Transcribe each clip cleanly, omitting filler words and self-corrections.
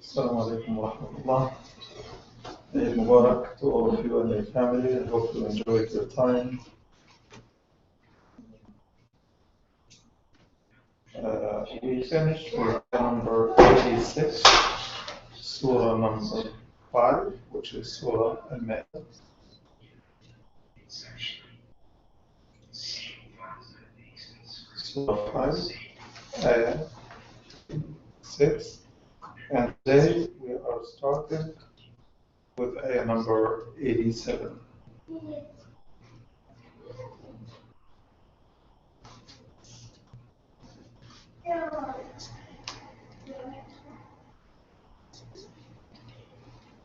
Assalamu alaikum wa rahmatullah. Eid Mubarak to all of you and your family. I hope you enjoyed your time. We finished with number 86, Surah number 5, which is Surah Al-Maidah. Surah 5, Ayah 6. And today we are starting with Ayah number 87.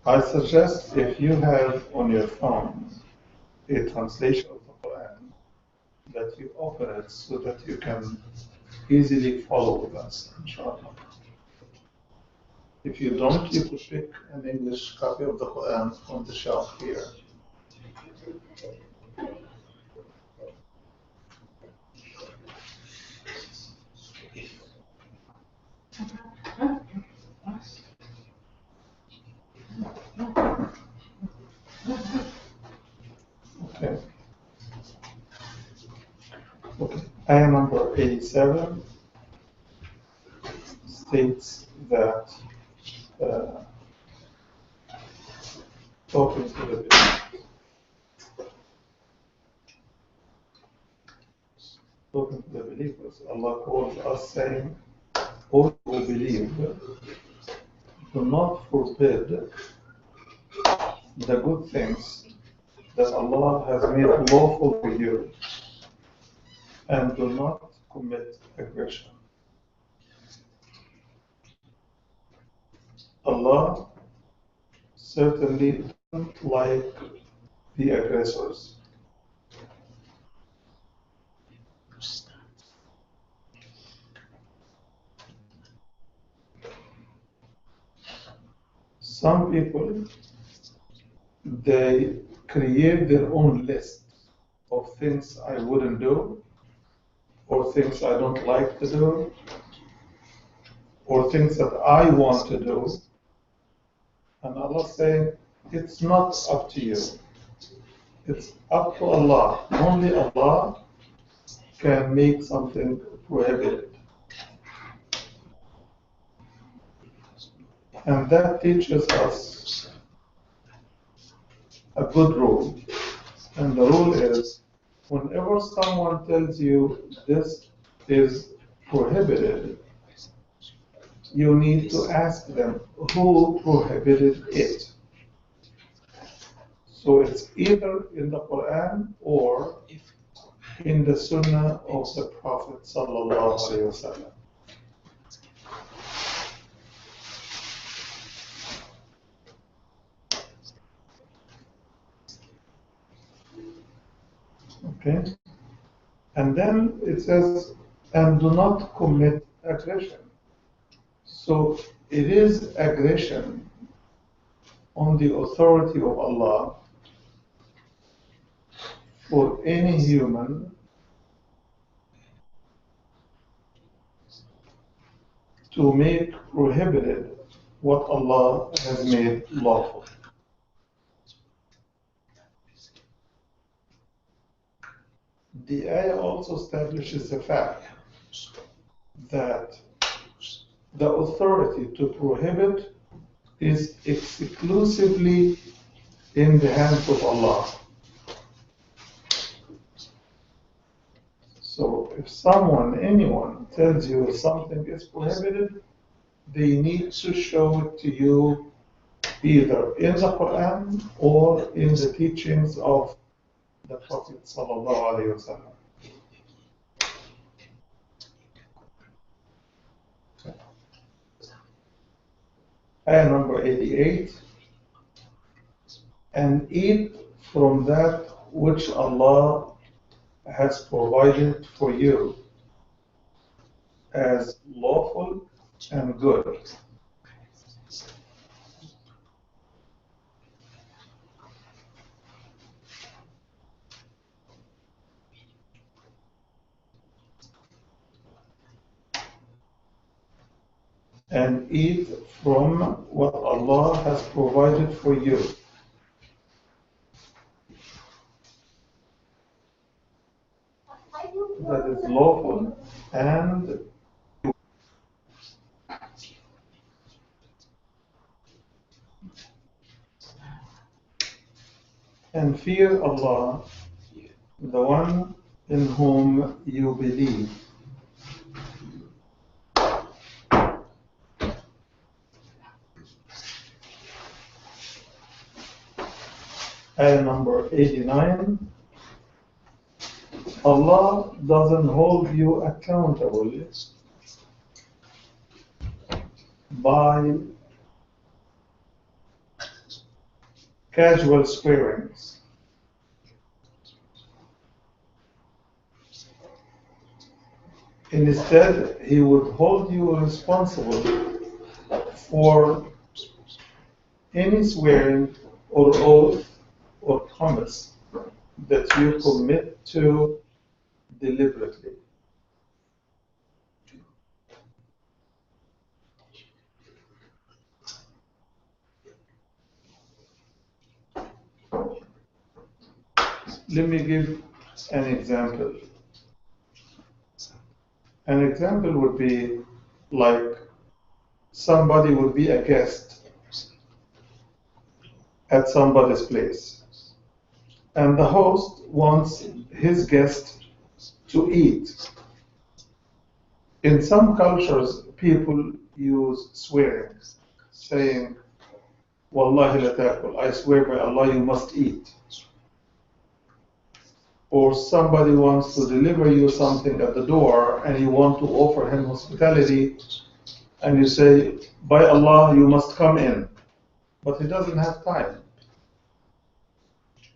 I suggest if you have on your phone a translation of the Quran, that you open it so that you can easily follow with us, inshallah. If you don't, you could pick an English copy of the Quran from the shelf here. Okay. Okay. Ayah number 87 states that talking to the believers, Allah calls us saying, "All who believe, do not forbid the good things that Allah has made lawful for you, and do not commit aggression." Allah certainly doesn't like the aggressors. Some people, they create their own list of things I wouldn't do, or things I don't like to do, or things that I want to do. And Allah saying, it's not up to you. It's up to Allah. Only Allah can make something prohibited. And that teaches us a good rule. And the rule is, whenever someone tells you this is prohibited, you need to ask them who prohibited it. So it's either in the Quran or in the Sunnah of the Prophet sallallahu alaihi wasallam. Okay? And then it says, and do not commit aggression. So it is aggression on the authority of Allah for any human to make prohibited what Allah has made lawful. The ayah also establishes the fact that the authority to prohibit is exclusively in the hands of Allah. So if someone, anyone, tells you something is prohibited, they need to show it to you either in the Quran or in the teachings of the Prophet sallallahu alaihi wasallam. Ayah number 88, and eat from that which Allah has provided for you as lawful and good. and eat from what Allah has provided for you. That is lawful and fear Allah, the one in whom you believe. Ayah number 89. Allah doesn't hold you accountable by casual swearings. Instead, He would hold you responsible for any swearing or oath or promise that you commit to deliberately. Let me give an example. An example would be like somebody would be a guest at somebody's place, and the host wants his guest to eat. In some cultures, people use swearing, saying, Wallahi la ta'kul, I swear by Allah you must eat. Or somebody wants to deliver you something at the door and you want to offer him hospitality and you say, by Allah you must come in. But he doesn't have time.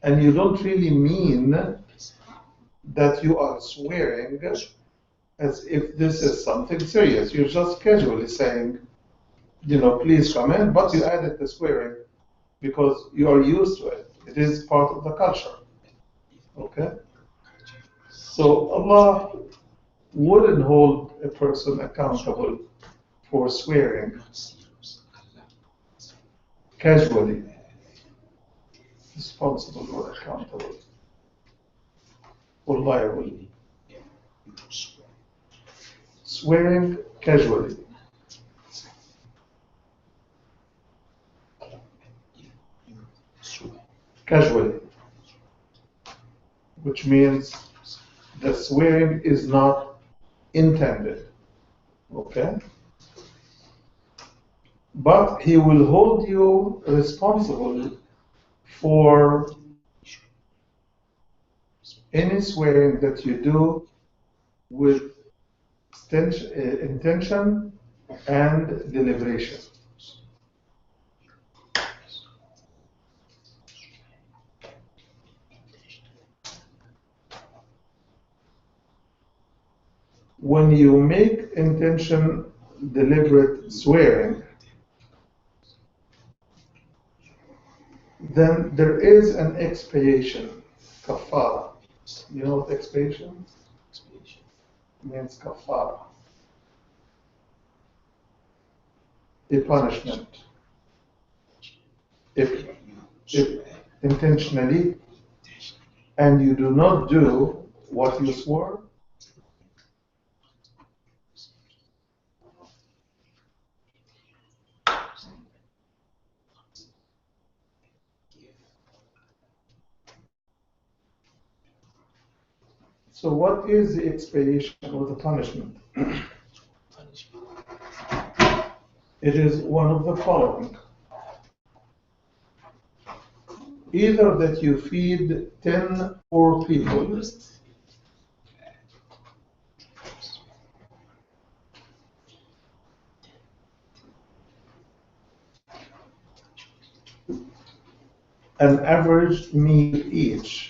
And you don't really mean that you are swearing as if this is something serious. You're just casually saying, please come in, but you added the swearing because you are used to it. It is part of the culture. Okay? So Allah wouldn't hold a person accountable for swearing casually. Responsible or accountable or liable. Swearing casually. Casually. Which means the swearing is not intended. Okay? But He will hold you responsible for any swearing that you do with intention and deliberation. When you make intention deliberate swearing, then there is an expiation, kafara. You know what expiation? Expiation means kafara. A punishment. If intentionally and you do not do what you swore, so what is the expiation or the punishment? It is one of the following. Either that you feed 10 poor people, an average meal each,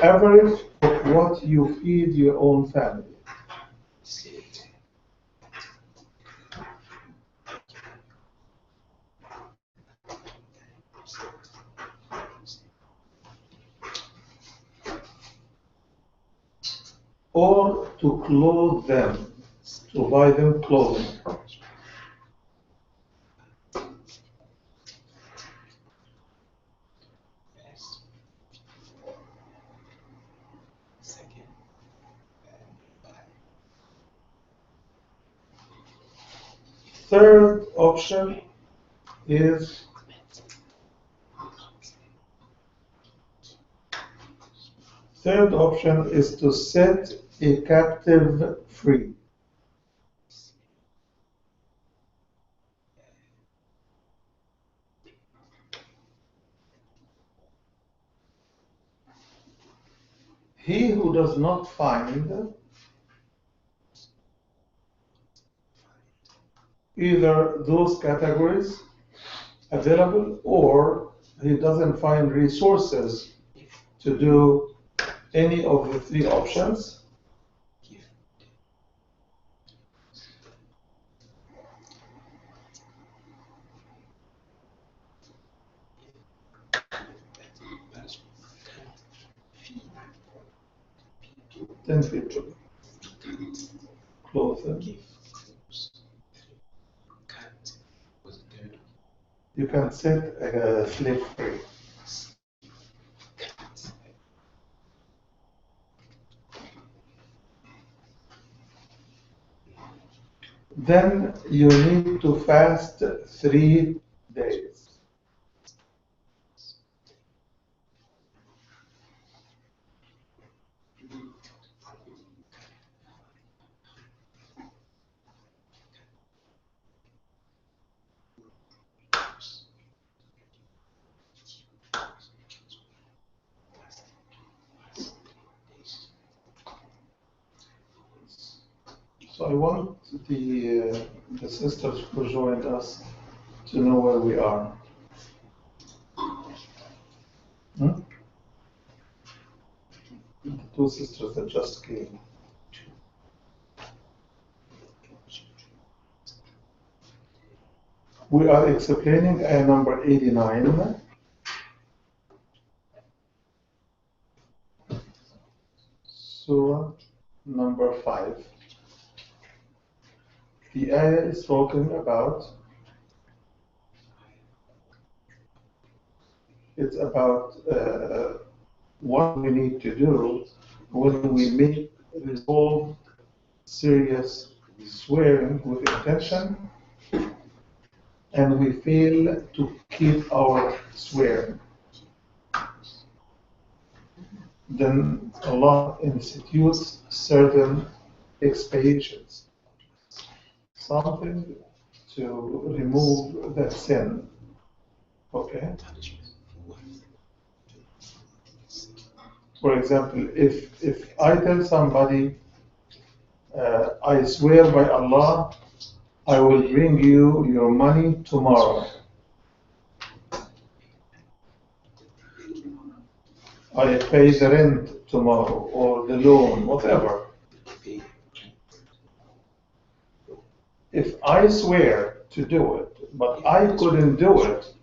average of what you feed your own family. or to clothe them, to buy them clothing. Third option is to set a captive free. He who does not find either those categories available, or he doesn't find resources to do any of the three options, then people clothe them. You can set a slave free. Then you need to fast 3 days. So I want the sisters who joined us to know where we are. The 2 sisters that just came. We are explaining ayah number 89. Surah number 5. The ayah is talking about, it's about what we need to do when we make resolved, serious swearing with intention, and we fail to keep our swearing. Then Allah institutes certain expiations, something to remove that sin. Okay? For example, if I tell somebody, I swear by Allah, I will bring you your money tomorrow. I pay the rent tomorrow, or the loan, whatever. If I swear to do it, but I couldn't do it,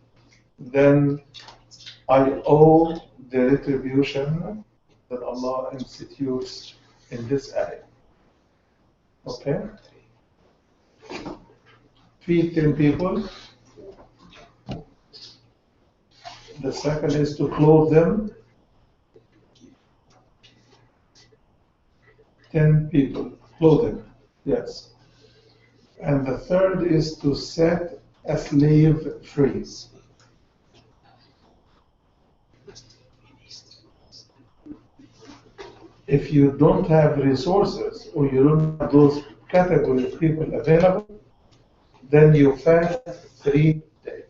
then I owe the retribution that Allah institutes in this ayah. Okay? Feed 10 people. The second is to clothe them. 10 people. Clothing. Yes. And the third is to set a slave free. If you don't have resources, or you don't have those category of people available, then you fast 3 days.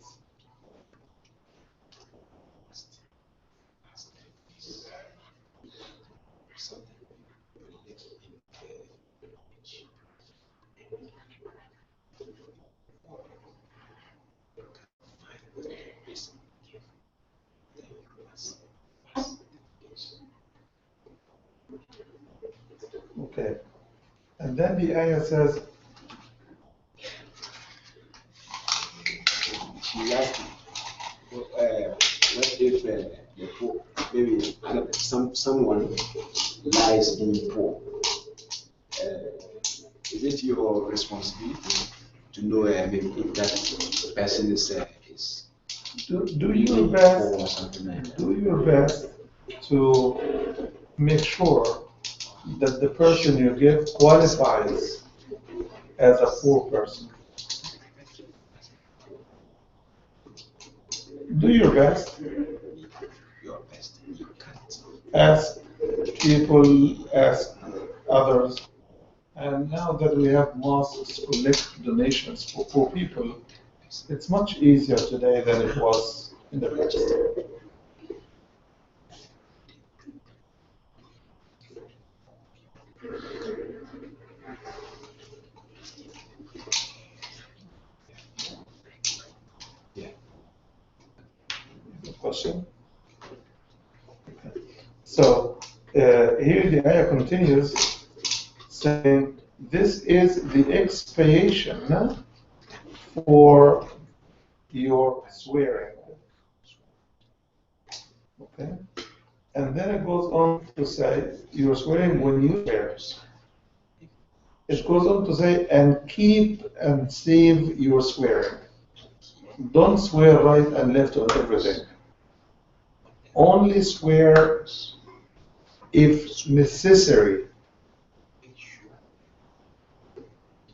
Okay. And then the ayah says, what if the poor, maybe someone lies in poor, Is it your responsibility to know maybe if that person is do your best. or something like that? Do your best to make sure that the person you give qualifies as a poor person. Do your best. Your best. You can't. Ask people, ask others. And now that we have mosques collect donations for poor people, it's much easier today than it was in the past. Yeah. Question? So here the ayah continues saying, this is the expiation for your swearing. Okay? And then it goes on to say, you're swearing when you swear. It goes on to say, and keep and save your swearing. Don't swear right and left on everything. Only swear if necessary.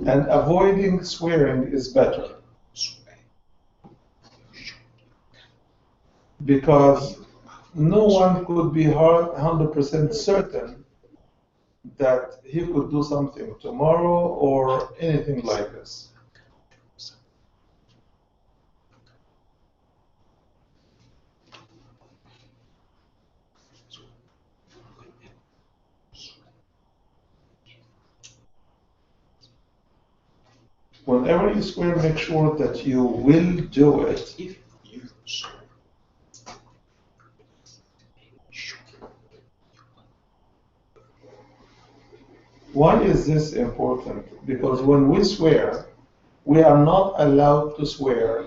And avoiding swearing is better. Because no one could be 100% certain that he could do something tomorrow or anything like this. Whenever you swear, make sure that you will do it. If you swear. Why is this important? Because when we swear, we are not allowed to swear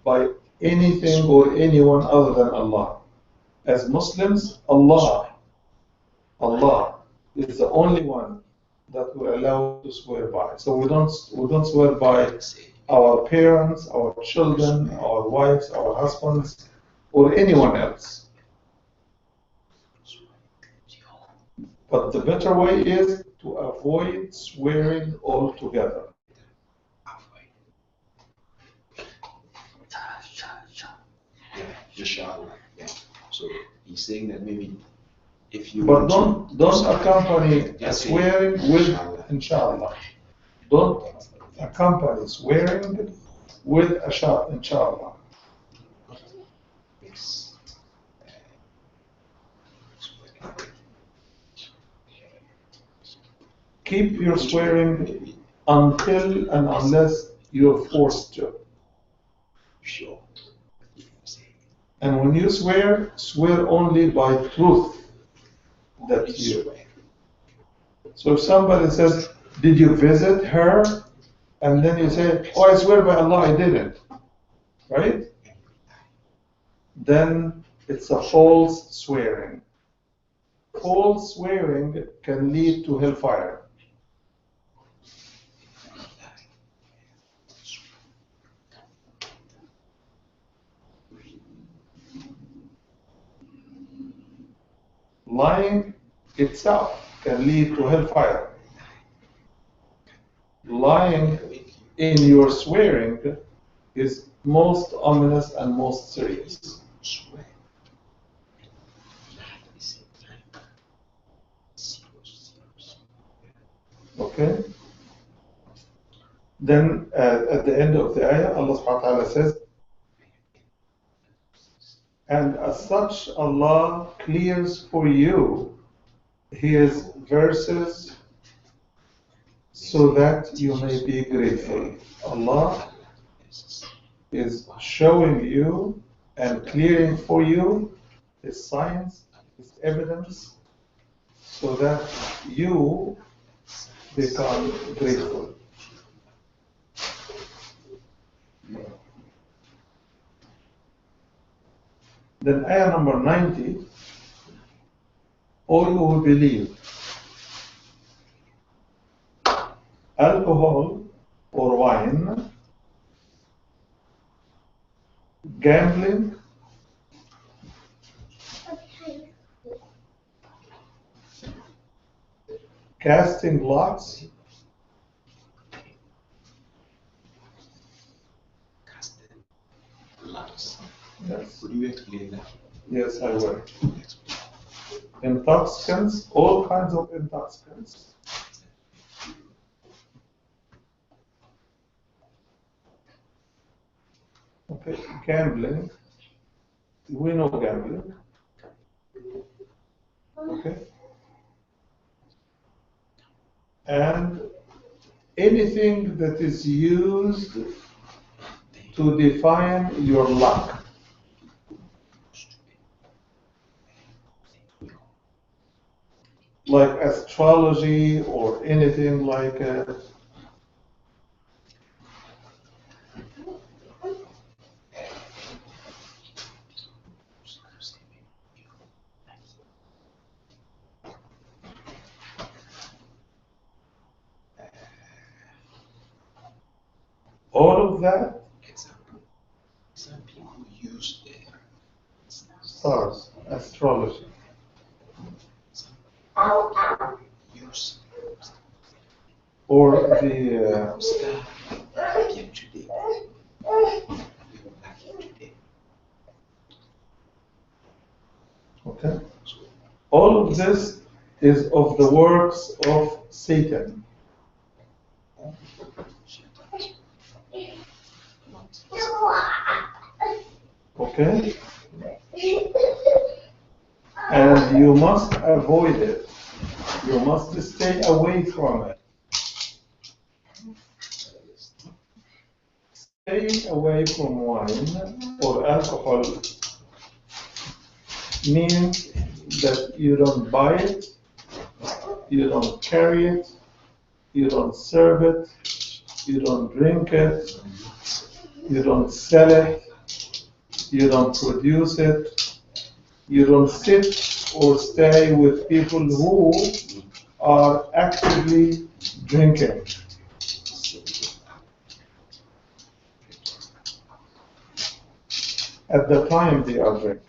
by anything or anyone other than Allah. As Muslims, Allah is the only one that we're allowed to swear by. So we don't swear by our parents, our children, our wives, our husbands, or anyone else. But the better way is to avoid swearing altogether. Yeah, inshallah. Yeah. So he's saying that maybe if you But don't accompany swearing with inshallah. Don't accompany swearing with a shot, inshallah. Keep your swearing until and unless you're forced to. Sure. And when you swear, swear only by truth that you. So if somebody says, did you visit her? And then you say, oh, I swear by Allah, I didn't. Right? Then it's a false swearing. False swearing can lead to hellfire. Lying itself can lead to hellfire. Lying in your swearing is most ominous and most serious. Okay? Then at the end of the ayah, Allah subhanahu wa ta'ala says, and as such Allah clears for you His verses so that you may be grateful. Allah is showing you and clearing for you His signs, His evidence, so that you become grateful. Then ayah number 90, all who believe. alcohol or wine, gambling, casting lots, Lots. yes, Could you explain that? yes, I will. Intoxicants, all kinds of intoxicants. Okay, gambling. We know gambling. Okay. And anything that is used to define your luck. Like astrology or anything like all of that. Example. Some people use Stars, astrology. use Or the star appear today. You're lucky today. okay. All of this is of the works of Satan. Okay? And you must avoid it. You must stay away from it. Staying away from wine or alcohol means that you don't buy it, you don't carry it, you don't serve it, you don't drink it, you don't sell it, you don't produce it, you don't sit or stay with people who are actively drinking. At the time they are drinking.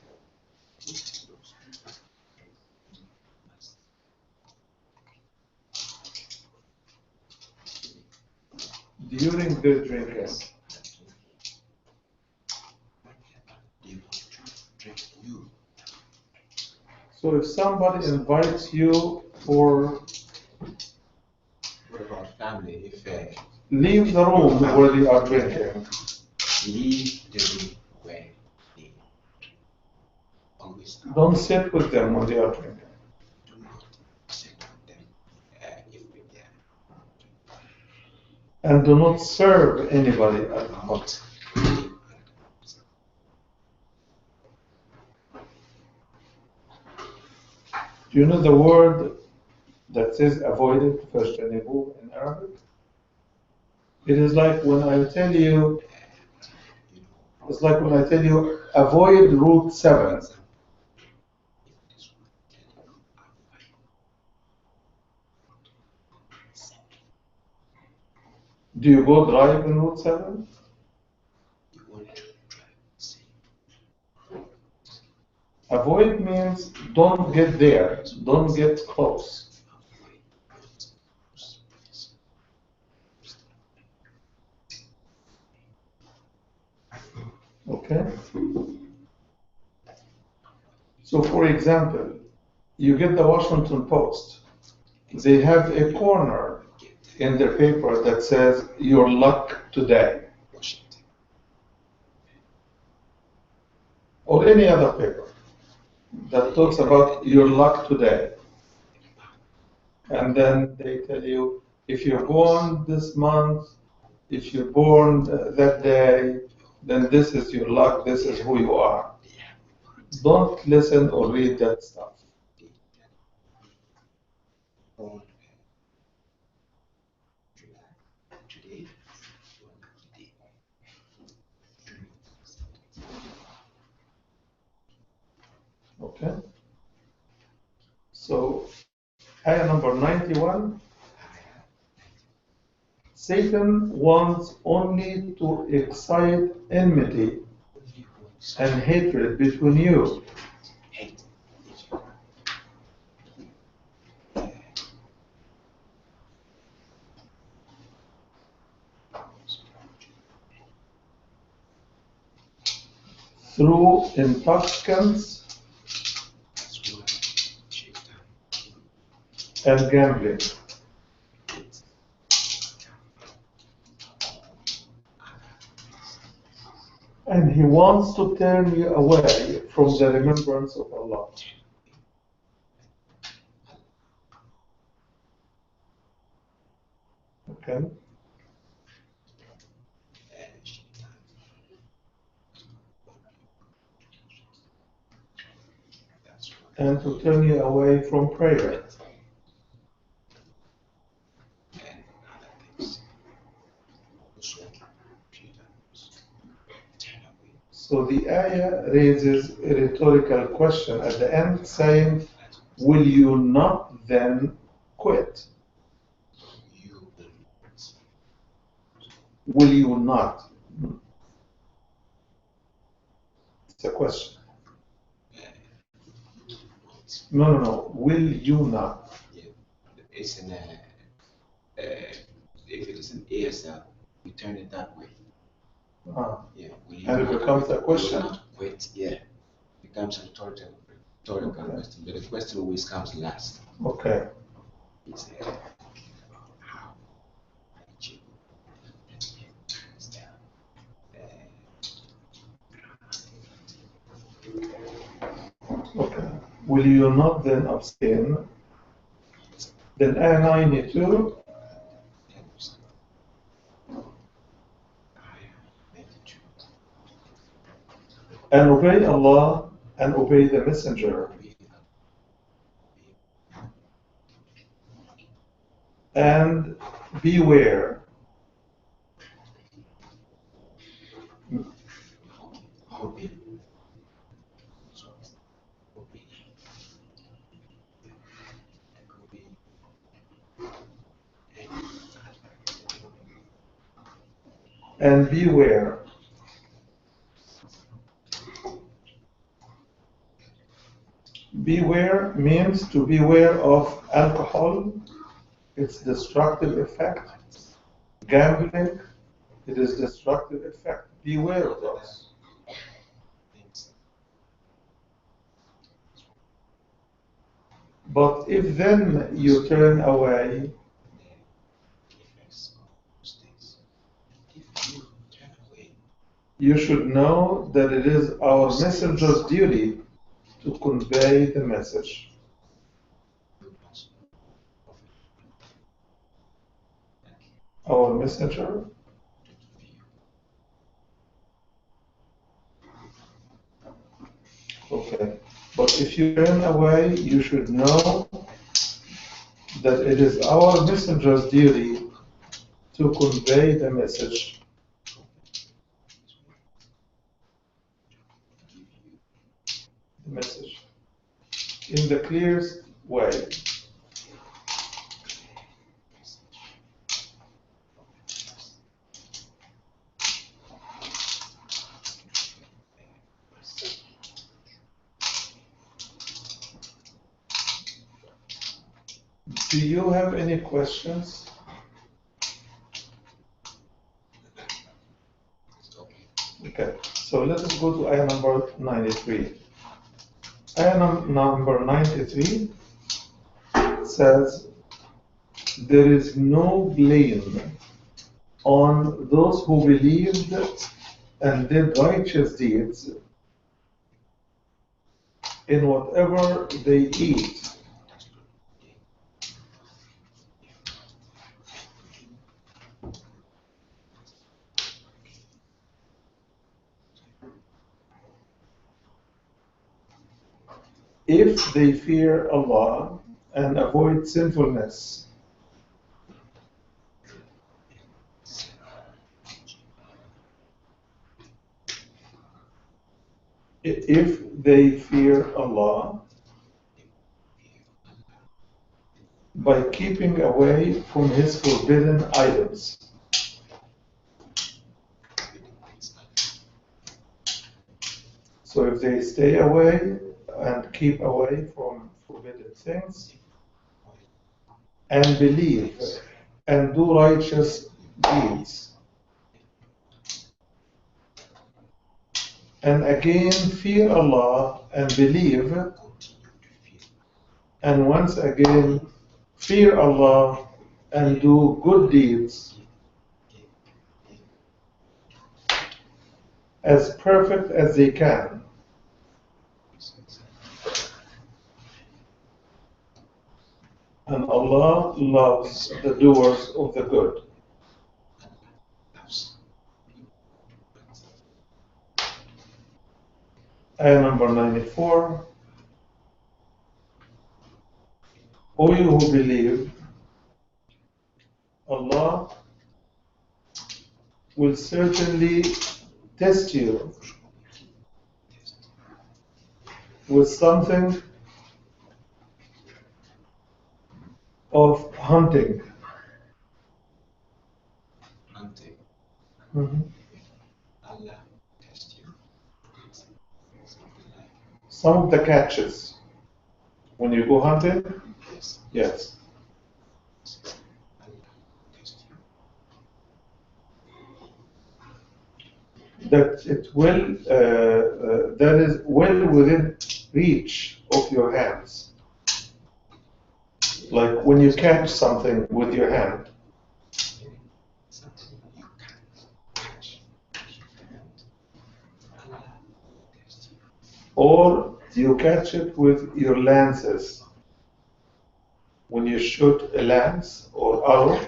During their drinking. So if somebody invites you for What about family? If leave the room where they are drinking. leave the room where they always are. Don't sit with them when they are drinking. Do not sit with them if we can. And do not serve anybody alcohol. Do you know the word that says avoid it, فاجتنبوه in Arabic? It is like when I tell you, it's like when I tell you avoid Route 7. Do you go drive in Route 7? You want to drive safe. Avoid means don't get there, don't get close. Okay? So for example, you get the Washington Post. They have a corner in their paper that says your luck today. Or any other paper that talks about your luck today. And then they tell you, if you're born this month, if you're born that day, then this is your luck, this is who you are. Don't listen or read that stuff. Today, Okay? So, ayah number 91. Satan wants only to excite enmity and hatred between you. Through intoxicants and gambling. And he wants to turn you away from the remembrance of Allah. Okay? And to turn you away from prayer. So the ayah raises a rhetorical question at the end saying, will you not then quit? Will you not? It's a question. No. Will you not? It's an if it is an ASL, we turn it that way. Yeah. And it becomes a question. Quit. Yeah. It becomes a rhetorical question, but the question always comes last. Okay. It's how did you understand? Okay. Will you not then abstain? Then ayah 92. And obey Allah and obey the Messenger. And beware. And beware. Beware means to beware of alcohol, its destructive effect, gambling, it is destructive effect. Beware of those. But if then you turn away, you should know that it is our messenger's duty to convey the message. Our messenger. Okay. But if you turn away, you should know that it is our messenger's duty to convey the message. The message in the clearest way. Do you have any questions? Okay, so let us go to ayah number 93. Ayah number 93 says, there is no blame on those who believed and did righteous deeds in whatever they eat. If they fear Allah and avoid sinfulness. If they fear Allah by keeping away from His forbidden items. So if they stay away and keep away from forbidden things and believe and do righteous deeds, and again fear Allah and believe, and once again fear Allah and do good deeds as perfect as they can. And Allah loves the doers of the good. Ayah number 94. O you who believe, Allah will certainly test you with something of hunting. Mhm. Some of the catches when you go hunting, yes. That it will, that is well within reach of your hands. Like when you catch something with your hand, or you catch it with your lances. When you shoot a lance or arrow,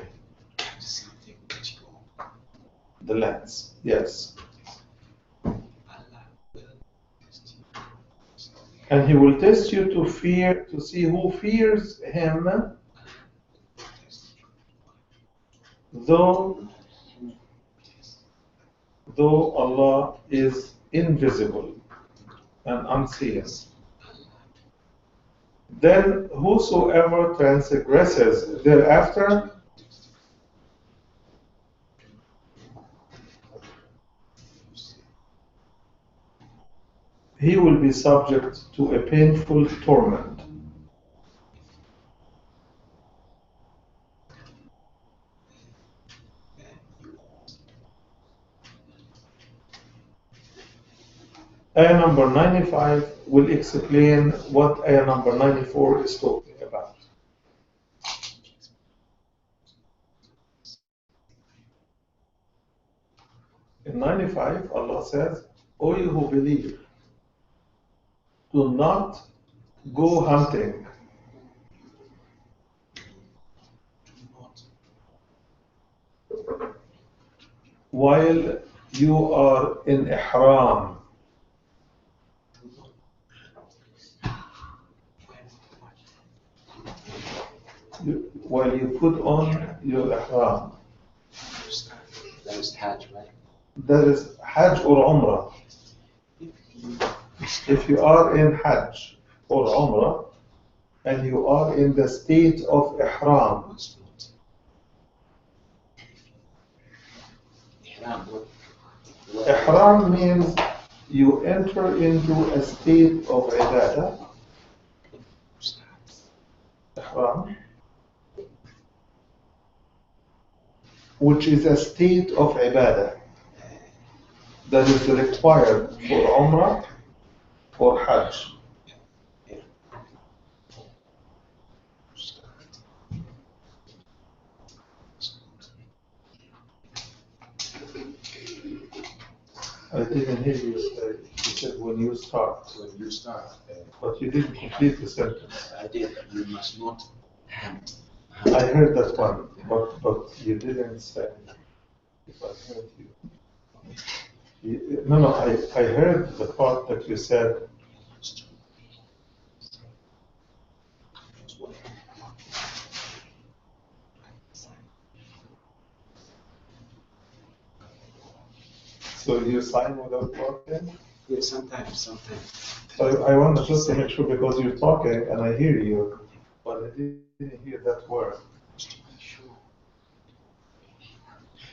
the lance, yes. And He will test you to see who fears Him, though Allah is invisible and unseen. Then whosoever transgresses thereafter, he will be subject to a painful torment. Ayah number 95 will explain what ayah number 94 is talking about. In 95, Allah says, O you who believe, do not go hunting while you are in ihram. While you put on your ihram. That is Hajj, right? That is Hajj or Umrah. If you are in Hajj or Umrah and you are in the state of ihram, ihram means you enter into a state of ibadah. Ihram, which is a state of ibadah that is required for Umrah or Hajj. I didn't hear you say, you said when you start. When you start. But you didn't complete the sentence. I did. You must not hunt. I heard that one, but you didn't say if I heard you. No, I heard the part that you said. So you sign without talking? Yeah, sometimes. So I want just to make sure because you're talking and I hear you, but I didn't hear that word.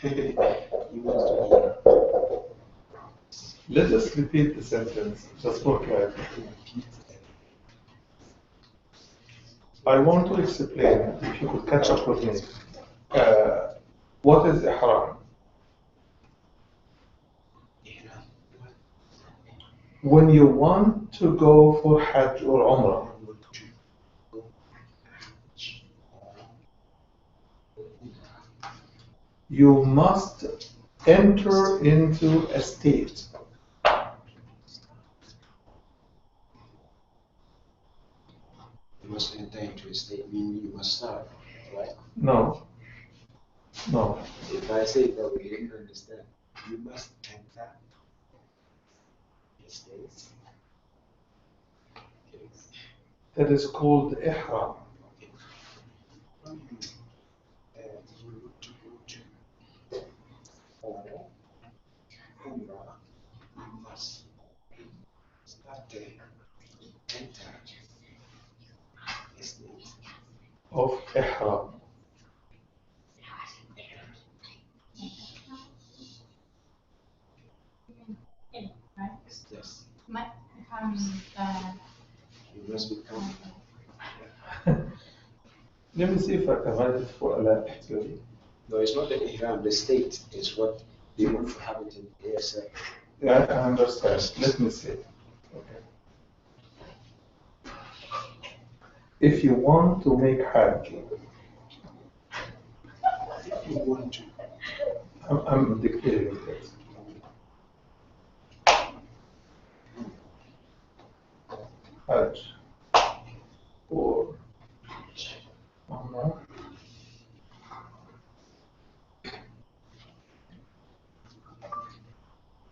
You want to Let us repeat the sentence just for clarity. I want to explain, if you could catch up with me, what is ihram? When you want to go for Hajj or Umrah, you must enter into a state. You must enter into a state, meaning you must start, right? No. If I say that we didn't understand, you must enter a state. Okay. That is called ihram. Okay. You need to go to Umrah, you must start there, enter a state of ihram. Yes. You must become. Let me see if I can write it for Allah. No, it's not the ihram, the state is what they want to have it in ASL. Yeah, I understand. Let me see. Okay. If you want to make Hajj, If you want to. I'm dictating it. Hajj or Umrah.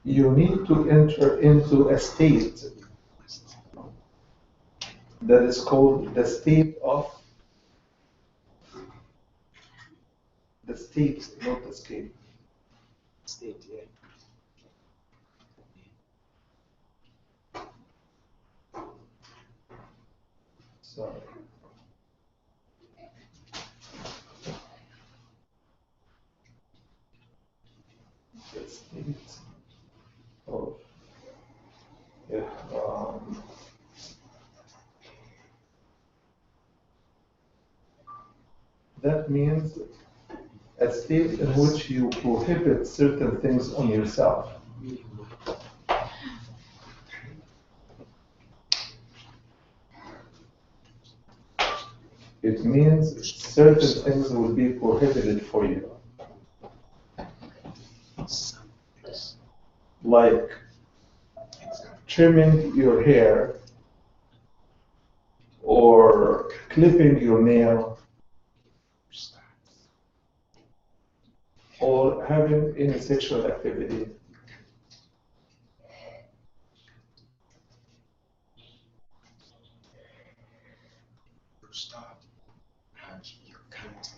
You need to enter into a state that is called the state, not the state. State, yeah. Sorry. The state of ihram. That means a state in which you prohibit certain things on yourself. It means certain things will be prohibited for you. Like trimming your hair or clipping your nail or having any sexual activity. You start Hajj, you can't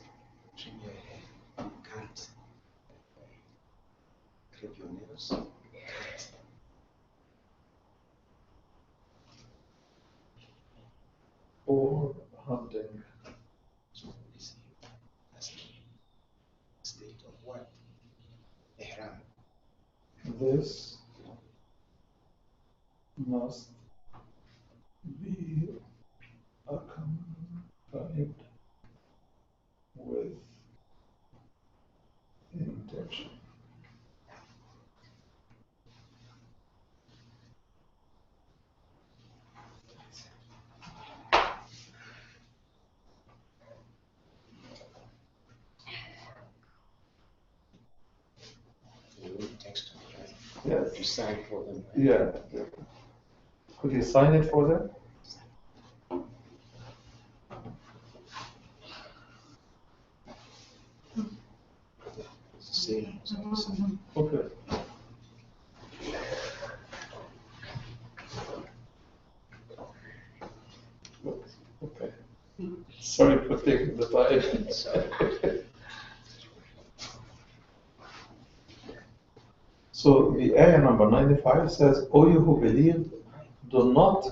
trim your hair, you can't clip your nails, you can't. Or hunting. So you see, that's the state of what? Ihram. This must be accompanied with intention. You need text, right? Yes. You sign for them. Yeah. Could you sign it for them? It's the same. It's not the same. Okay. Okay. Sorry for taking the time. Sorry. So the ayah number 95 says, O you who believe, do not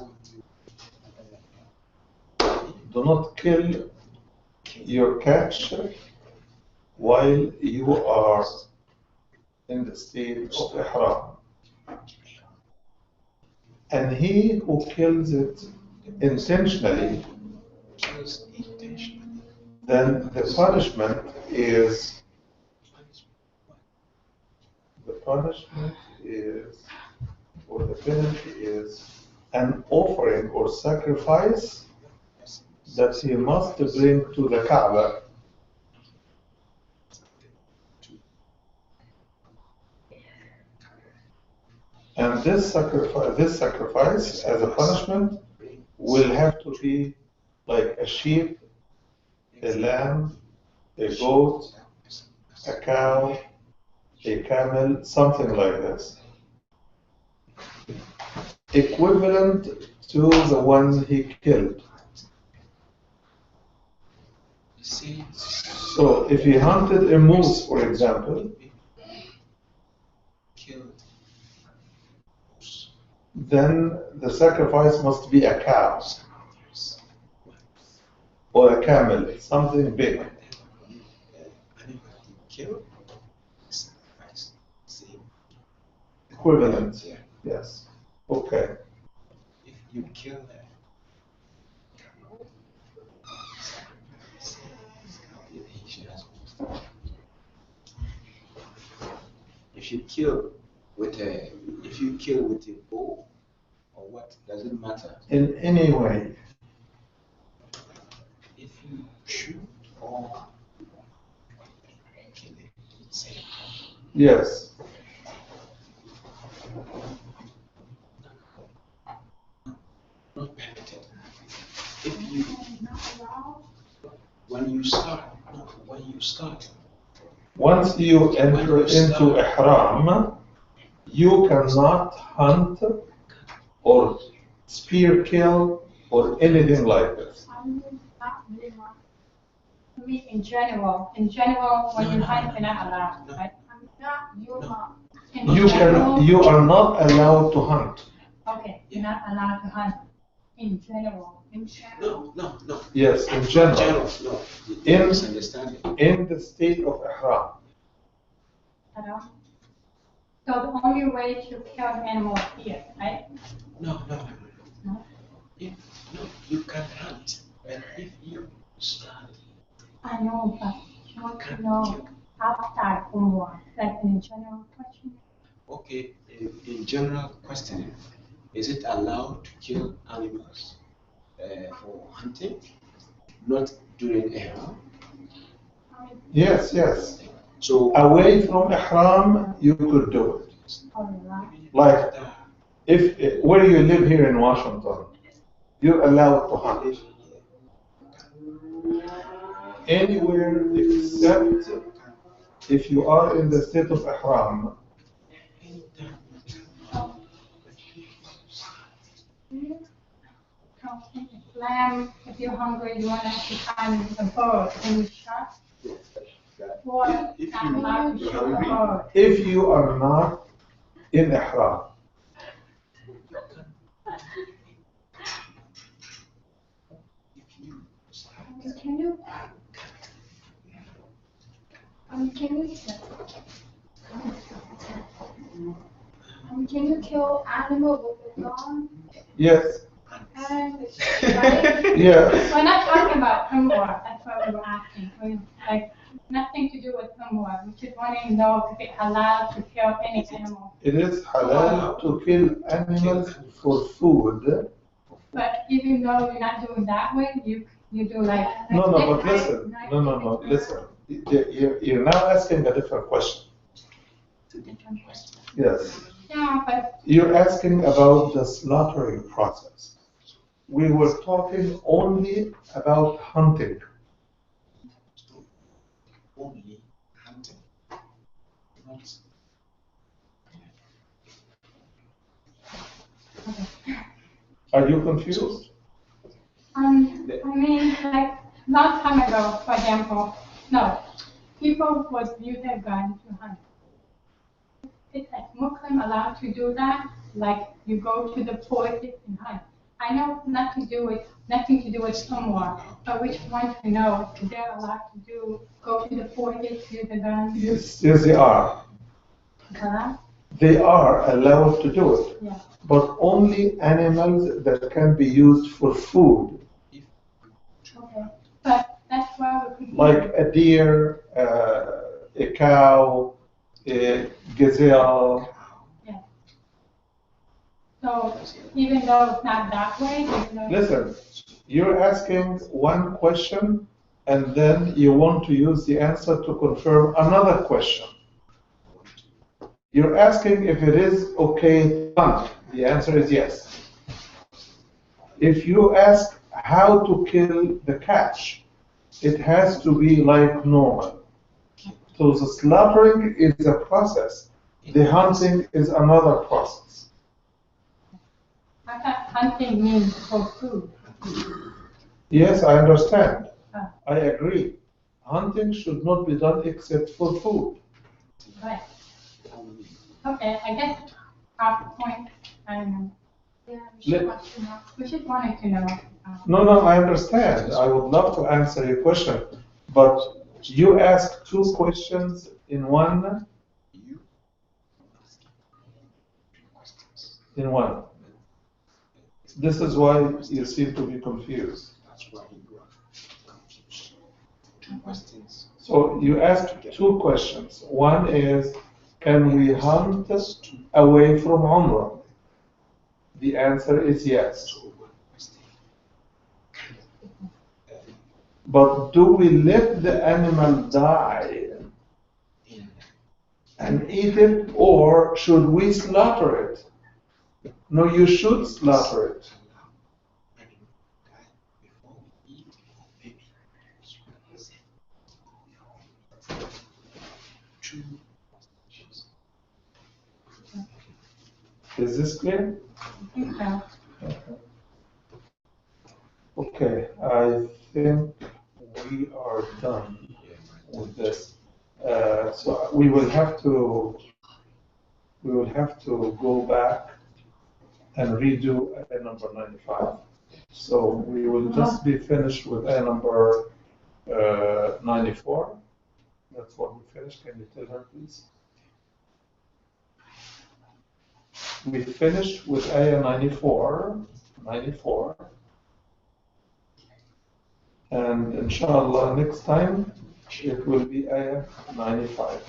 kill your catch while you are in the state of ihram. and he who kills it intentionally, kills intentionally. then the punishment is or the penalty is an offering or sacrifice that he must bring to the Kaaba. And this sacrifice as a punishment will have to be like a sheep, a lamb, a goat, a cow, a camel, something like this. Equivalent to the one he killed. So if he hunted a moose, for example, then the sacrifice must be a cow or a camel, something big. Equivalent, yes. Okay. If you kill that camel, if you kill with a bow or what, does it matter? In any way. If you shoot or kill it, it's safe. Yes. Not permitted. If you when you start. Once you enter into ihram, you cannot hunt or spear kill or anything like this. I mean, in general, when you hunt, you're not allowed, right? You are not allowed to hunt. Okay, you're not allowed to hunt. In general. No. Yes, in general. No. In the state of ihram. So the only way to kill an animal is here, right? No. You can hunt, but if you start. I know, but I want to know outside Umrah, like in general question. Okay, in general questioning, is it allowed to kill animals for hunting, not during ihram? Yes. So away from ihram, you could do it. Like if where you live here in Washington, you're allowed to hunt anywhere except if you are in the state of ihram. Lamb, if you're hungry, you want to find a bird and you shot. If you are not in ihram. Can you kill animal with a gun? Yes. Right? Yeah. We're not talking about Umrah, that's what we were asking. Like, nothing to do with Umrah. We just want to know if it's allowed to kill any animal. It is halal to kill animals for food. But even though you're not doing that way, you do like... No, but listen. No, listen. You're now asking a different question. It's a different question. Yes. Yeah, but... You're asking about the slaughtering process. We were talking only about hunting. Only hunting. Are you confused? I mean, like, long time ago, for example, people would use their gun to hunt. Is a Muslim allowed to do that? Like, you go to the forest and hunt. I know nothing to do with Umrah, but we just want to know if they're allowed to go to the forest, use the gun. Yes, they are. They are allowed to do it, Yeah. but only animals that can be used for food, Okay. But that's why we like a deer, a cow, a gazelle. Yeah. So even though it's not that way, even though Listen, you're asking one question and then you want to use the answer to confirm another question. You're asking if it is okay to hunt. The answer is yes. If you ask how to kill the catch, it has to be like normal. So the slaughtering is a process. The hunting is another process. I thought hunting means for food. Yes, I understand. Ah. I agree. Hunting should not be done except for food. Right. Okay, I guess our point, I don't know. Yeah, we should wanted to know. No, I understand. I would love to answer your question. But you asked two questions in one. In one. This is why you seem to be confused. That's why you are confused. Two questions. So you asked two questions. One is, can we hunt away from Umrah? The answer is yes. But do we let the animal die and eat it, or should we slaughter it? No, you should slaughter it. Is this clear? Okay. Okay, I think we are done with this. So we will have to go back and redo A number 95. So we will just be finished with A number 94. That's what we finished. Can you tell her, please? We finished with ayah 94, and inshallah next time it will be ayah 95.